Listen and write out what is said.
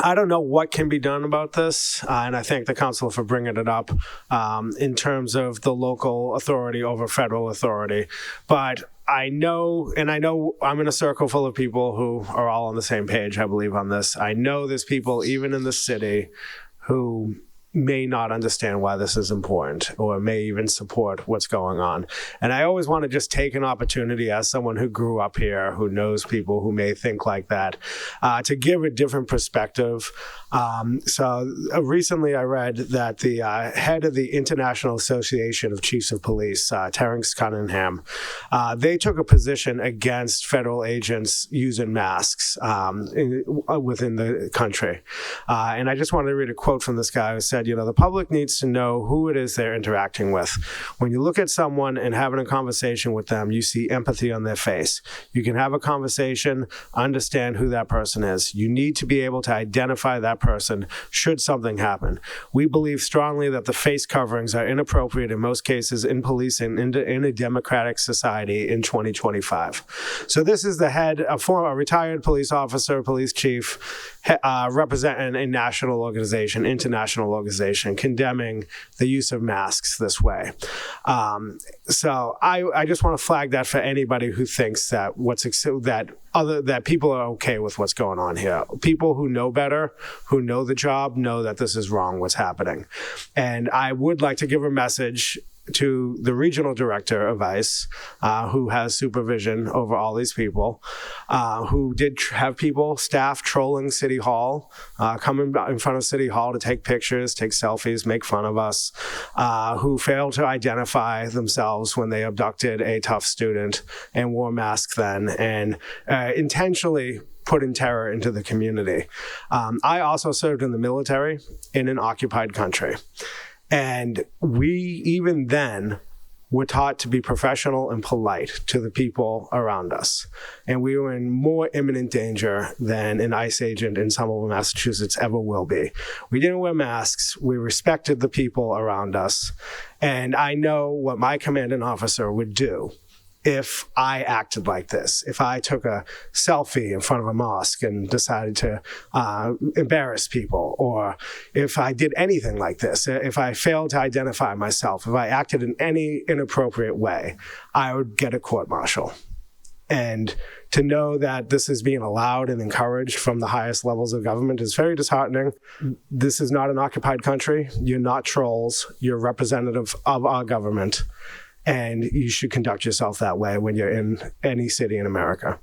I don't know what can be done about this, and I thank the council for bringing it up in terms of the local authority over federal authority. But I know I'm in a circle full of people who are all on the same page, I believe, on this. I know there's people, even in the city, who may not understand why this is important or may even support what's going on. And I always want to just take an opportunity as someone who grew up here, who knows people who may think like that, to give a different perspective. So recently I read that the head of the International Association of Chiefs of Police, Terrence Cunningham, they took a position against federal agents using masks within the country. And I just wanted to read a quote from this guy who said, the public needs to know who it is they're interacting with. When you look at someone and having a conversation with them, you see empathy on their face. You can have a conversation, understand who that person is. You need to be able to identify that person should something happen. We believe strongly that the face coverings are inappropriate in most cases in policing in a democratic society in 2025. So this is the head, a retired police officer, police chief, representing a national organization, international organization, condemning the use of masks this way. So I just want to flag that for anybody who thinks that that people are okay with what's going on here. People who know better, who know the job, know that this is wrong, what's happening. And I would like to give a message to the regional director of ICE, who has supervision over all these people, who did have staff trolling City Hall, coming in front of City Hall to take pictures, take selfies, make fun of us, who failed to identify themselves when they abducted a tough student and wore masks then, and intentionally putting terror into the community. I also served in the military in an occupied country. And we, even then, were taught to be professional and polite to the people around us. And we were in more imminent danger than an ICE agent in Somerville, Massachusetts ever will be. We didn't wear masks. We respected the people around us. And I know what my commanding officer would do if I acted like this, if I took a selfie in front of a mosque and decided to embarrass people, or if I did anything like this, if I failed to identify myself, if I acted in any inappropriate way, I would get a court-martial. And to know that this is being allowed and encouraged from the highest levels of government is very disheartening. This is not an occupied country. You're not trolls. You're representative of our government. And you should conduct yourself that way when you're in any city in America.